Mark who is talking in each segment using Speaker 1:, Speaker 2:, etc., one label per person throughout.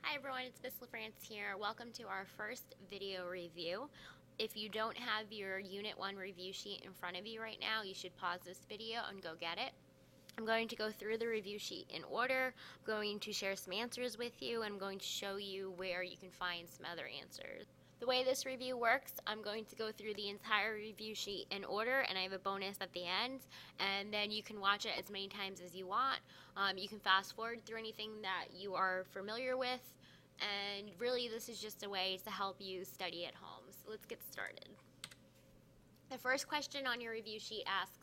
Speaker 1: Hi everyone, it's Miss LaFrance here. Welcome to our first video review. If you don't have your Unit 1 review sheet in front of you right now, you should pause this video and go get it. I'm going to go through the review sheet in order. I'm going to share some answers with you, and I'm going to show you where you can find some other answers. The way this review works, I'm going to go through the entire review sheet in order, and I have a bonus at the end, and then you can watch it as many times as you want. You can fast forward through anything that you are familiar with, and really this is just a way to help you study at home. So let's get started. The first question on your review sheet asks,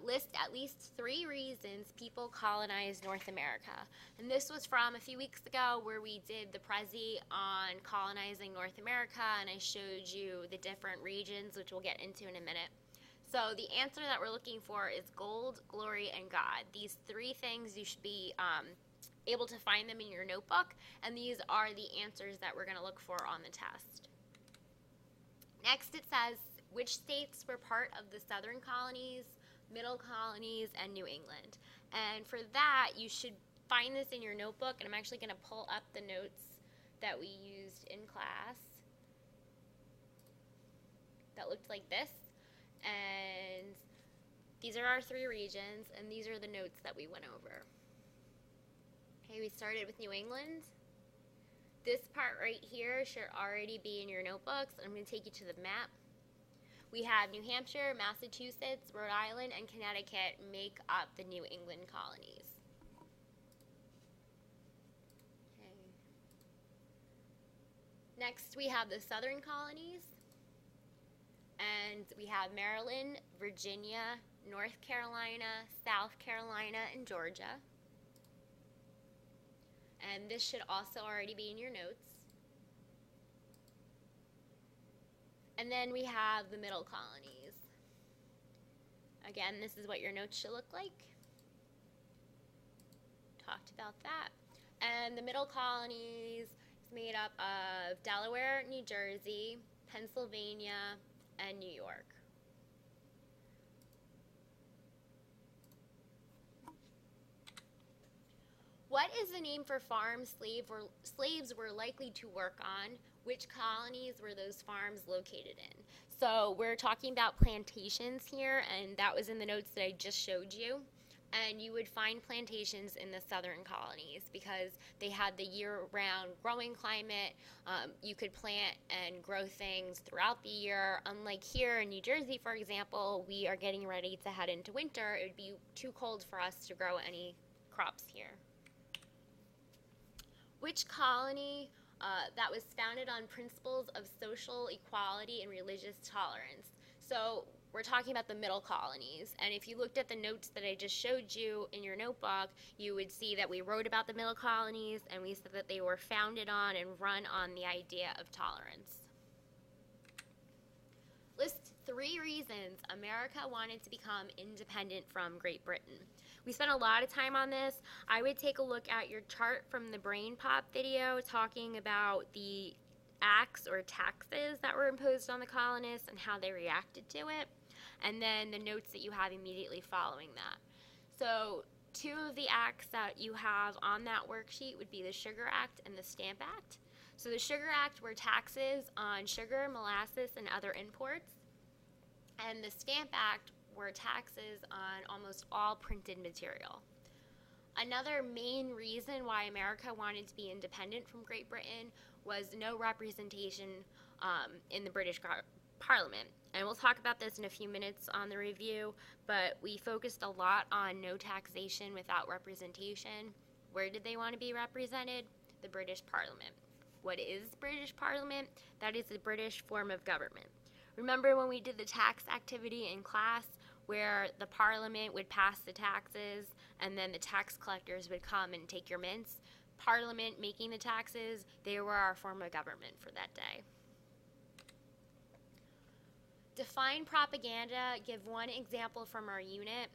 Speaker 1: list at least 3 reasons people colonized North America. And this was from a few weeks ago where we did the Prezi on colonizing North America, and I showed you the different regions, which we'll get into in a minute. So the answer that we're looking for is gold, glory, and God. These 3 things, you should be able to find them in your notebook, and these are the answers that we're going to look for on the test. Next it says, which states were part of the southern colonies, middle colonies, and New England? And for that, you should find this in your notebook, and I'm actually going to pull up the notes that we used in class that looked like this. And these are our 3 regions, and these are the notes that we went over. Okay, we started with New England. This part right here should already be in your notebooks. I'm going to take you to the map. We have New Hampshire, Massachusetts, Rhode Island, and Connecticut make up the New England colonies. Okay. Next, we have the southern colonies. And we have Maryland, Virginia, North Carolina, South Carolina, and Georgia. And this should also already be in your notes. And then we have the middle colonies. Again, this is what your notes should look like. Talked about that. And the middle colonies is made up of Delaware, New Jersey, Pennsylvania, and New York. What is the name for farms slaves were likely to work on? Which colonies were those farms located in? So we're talking about plantations here, and that was in the notes that I just showed you. And you would find plantations in the southern colonies because they had the year-round growing climate. You could plant and grow things throughout the year. Unlike here in New Jersey, for example, we are getting ready to head into winter. It would be too cold for us to grow any crops here. Which colony that was founded on principles of social equality and religious tolerance? So we're talking about the middle colonies, and if you looked at the notes that I just showed you in your notebook, you would see that we wrote about the middle colonies, and we said that they were founded on and run on the idea of tolerance. List 3 reasons America wanted to become independent from Great Britain. We spent a lot of time on this. I would take a look at your chart from the Brain Pop video talking about the acts or taxes that were imposed on the colonists and how they reacted to it, and then the notes that you have immediately following that. So 2 of the acts that you have on that worksheet would be the Sugar Act and the Stamp Act. So the Sugar Act were taxes on sugar, molasses, and other imports, and the Stamp Act were taxes on almost all printed material. Another main reason why America wanted to be independent from Great Britain was no representation in the British Parliament. And we'll talk about this in a few minutes on the review, but we focused a lot on no taxation without representation. Where did they want to be represented? The British Parliament. What is British Parliament? That is the British form of government. Remember when we did the tax activity in class where the Parliament would pass the taxes and then the tax collectors would come and take your mints? Parliament making the taxes, they were our form of government for that day. Define propaganda. Give 1 example from our unit.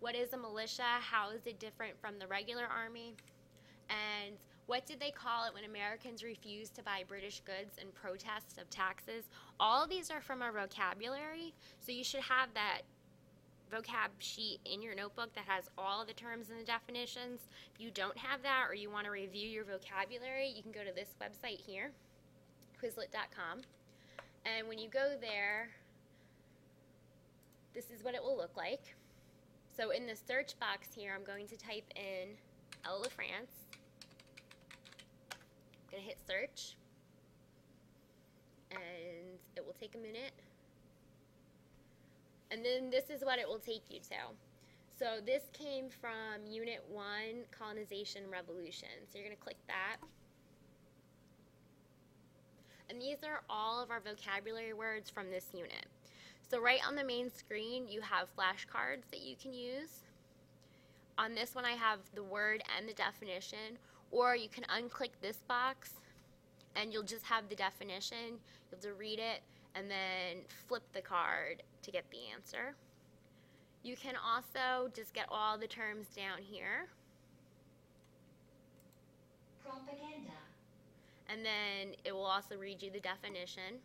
Speaker 1: What is a militia? How is it different from the regular army? And what did they call it when Americans refused to buy British goods in protest of taxes? All of these are from our vocabulary, so you should have that vocab sheet in your notebook that has all the terms and the definitions. If you don't have that or you want to review your vocabulary, you can go to this website here, Quizlet.com. And when you go there, this is what it will look like. So in the search box here, I'm going to type in L de France. I'm going to hit search. And it will take a minute. And then this is what it will take you to. So this came from Unit 1, Colonization Revolution. So you're going to click that. And these are all of our vocabulary words from this unit. So right on the main screen, you have flashcards that you can use. On this one, I have the word and the definition, or you can unclick this box and you'll just have the definition. You'll have to read it and then flip the card to get the answer. You can also just get all the terms down here.
Speaker 2: Propaganda.
Speaker 1: And then it will also read you the definition.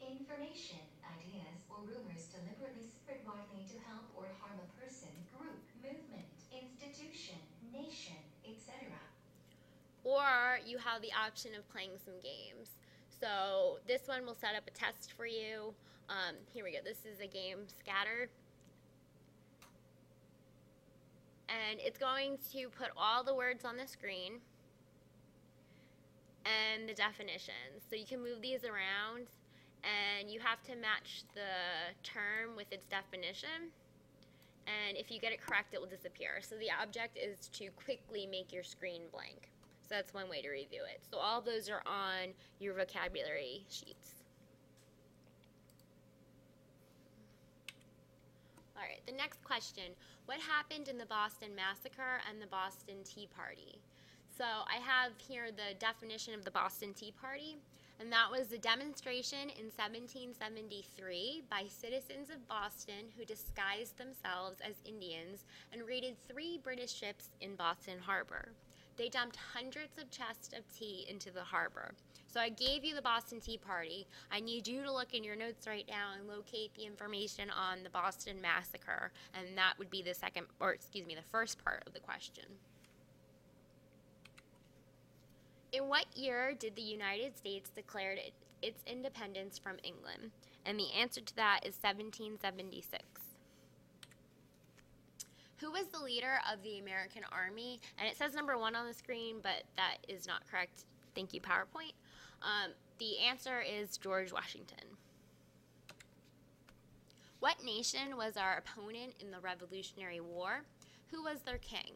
Speaker 2: Information, ideas, or rumors deliberately spread widely to help or harm a person, group, movement, institution, nation, etc.
Speaker 1: Or you have the option of playing some games. So this one will set up a test for you. Here we go. This is a game, Scatter. And it's going to put all the words on the screen and the definitions. So you can move these around and you have to match the term with its definition. And if you get it correct, it will disappear. So the object is to quickly make your screen blank. So that's one way to review it. So all those are on your vocabulary sheets. All right, the next question. What happened in the Boston Massacre and the Boston Tea Party? So I have here the definition of the Boston Tea Party, and that was a demonstration in 1773 by citizens of Boston who disguised themselves as Indians and raided 3 British ships in Boston Harbor. They dumped hundreds of chests of tea into the harbor. So I gave you the Boston Tea Party. I need you to look in your notes right now and locate the information on the Boston Massacre, and that would be the first part of the question. In what year did the United States declare its independence from England? And the answer to that is 1776. Who was the leader of the American Army? And it says number 1 on the screen, but that is not correct. Thank you, PowerPoint. The answer is George Washington. What nation was our opponent in the Revolutionary War? Who was their king?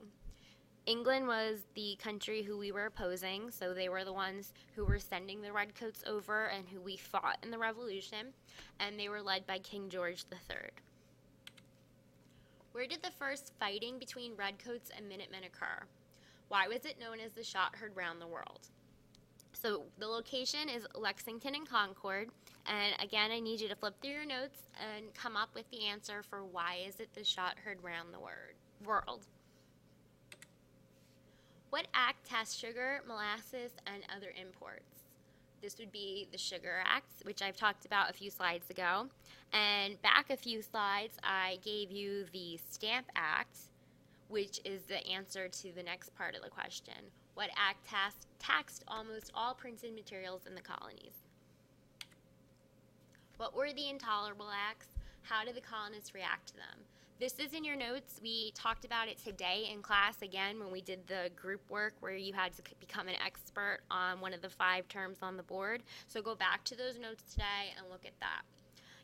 Speaker 1: England was the country who we were opposing, so they were the ones who were sending the redcoats over and who we fought in the Revolution, and they were led by King George III. Where did the first fighting between redcoats and Minutemen occur? Why was it known as the shot heard round the world? So the location is Lexington and Concord, and again, I need you to flip through your notes and come up with the answer for why is it the shot heard round the world. What act tests sugar, molasses, and other imports? This would be the Sugar Act, which I've talked about a few slides ago. And back a few slides, I gave you the Stamp Act, which is the answer to the next part of the question. What act taxed almost all printed materials in the colonies? What were the intolerable acts? How did the colonists react to them? This is in your notes. We talked about it today in class again when we did the group work where you had to become an expert on one of the 5 terms on the board. So go back to those notes today and look at that.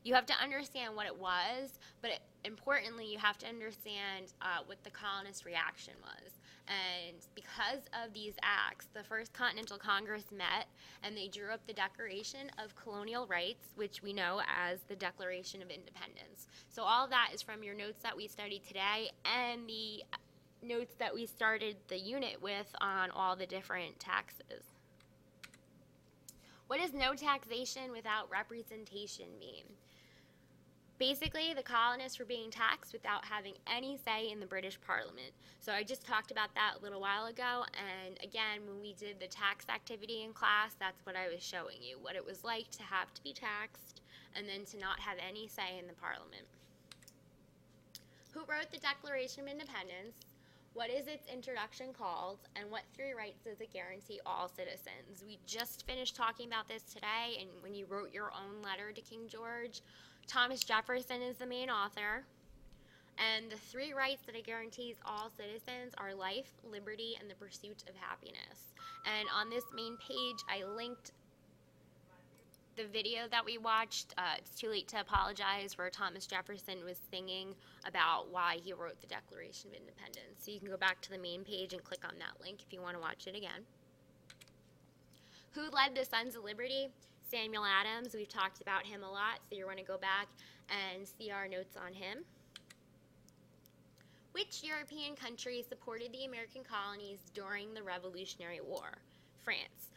Speaker 1: You have to understand what it was, but importantly, you have to understand what the colonist reaction was. And because of these acts, the First Continental Congress met and they drew up the Declaration of Colonial Rights, which we know as the Declaration of Independence. So all of that is from your notes that we studied today and the notes that we started the unit with on all the different taxes. What does no taxation without representation mean? Basically, the colonists were being taxed without having any say in the British Parliament. So I just talked about that a little while ago, and again, when we did the tax activity in class, that's what I was showing you, what it was like to have to be taxed and then to not have any say in the Parliament. Who wrote the Declaration of Independence? What is its introduction called? And what 3 rights does it guarantee all citizens? We just finished talking about this today, and when you wrote your own letter to King George, Thomas Jefferson is the main author. And the 3 rights that it guarantees all citizens are life, liberty, and the pursuit of happiness. And on this main page, I linked the video that we watched, It's Too Late to Apologize, where Thomas Jefferson was singing about why he wrote the Declaration of Independence. So you can go back to the main page and click on that link if you want to watch it again. Who led the Sons of Liberty? Samuel Adams. We've talked about him a lot, so you want to go back and see our notes on him. Which European country supported the American colonies during the Revolutionary War? France.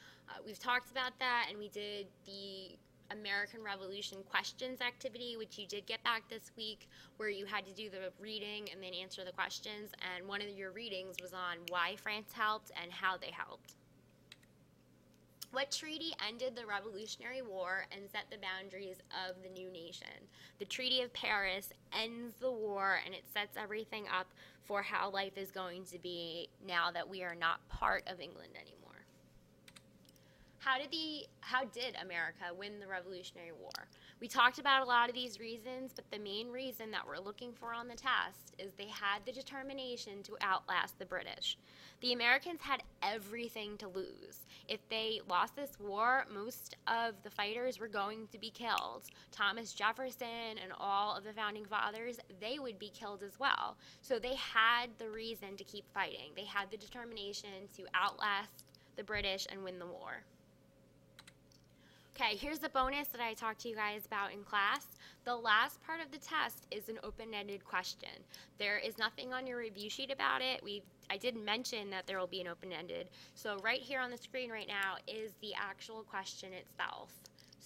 Speaker 1: We've talked about that, and we did the American Revolution questions activity, which you did get back this week, where you had to do the reading and then answer the questions, and one of your readings was on why France helped and how they helped. What treaty ended the Revolutionary War and set the boundaries of the new nation? The Treaty of Paris ends the war, and it sets everything up for how life is going to be now that we are not part of England anymore. How did America win the Revolutionary War? We talked about a lot of these reasons, but the main reason that we're looking for on the test is they had the determination to outlast the British. The Americans had everything to lose. If they lost this war, most of the fighters were going to be killed. Thomas Jefferson and all of the founding fathers, they would be killed as well. So they had the reason to keep fighting. They had the determination to outlast the British and win the war. Okay, here's the bonus that I talked to you guys about in class. The last part of the test is an open-ended question. There is nothing on your review sheet about it. I did mention that there will be an open-ended. So right here on the screen right now is the actual question itself.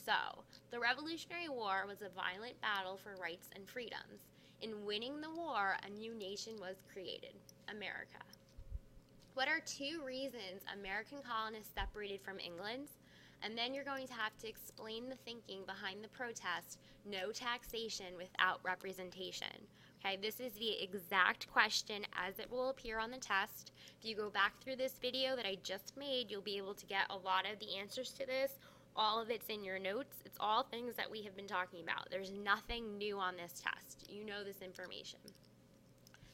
Speaker 1: So, the Revolutionary War was a violent battle for rights and freedoms. In winning the war, a new nation was created, America. What are 2 reasons American colonists separated from England? And then you're going to have to explain the thinking behind the protest, no taxation without representation. Okay, this is the exact question as it will appear on the test. If you go back through this video that I just made, you'll be able to get a lot of the answers to this. All of it's in your notes. It's all things that we have been talking about. There's nothing new on this test. You know this information.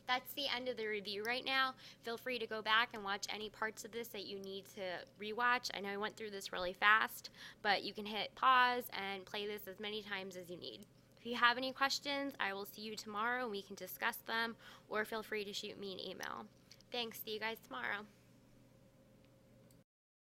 Speaker 1: That's the end of the review right now. Feel free to go back and watch any parts of this that you need to rewatch. I know I went through this really fast, but you can hit pause and play this as many times as you need. If you have any questions, I will see you tomorrow and we can discuss them, or feel free to shoot me an email. Thanks. See you guys tomorrow.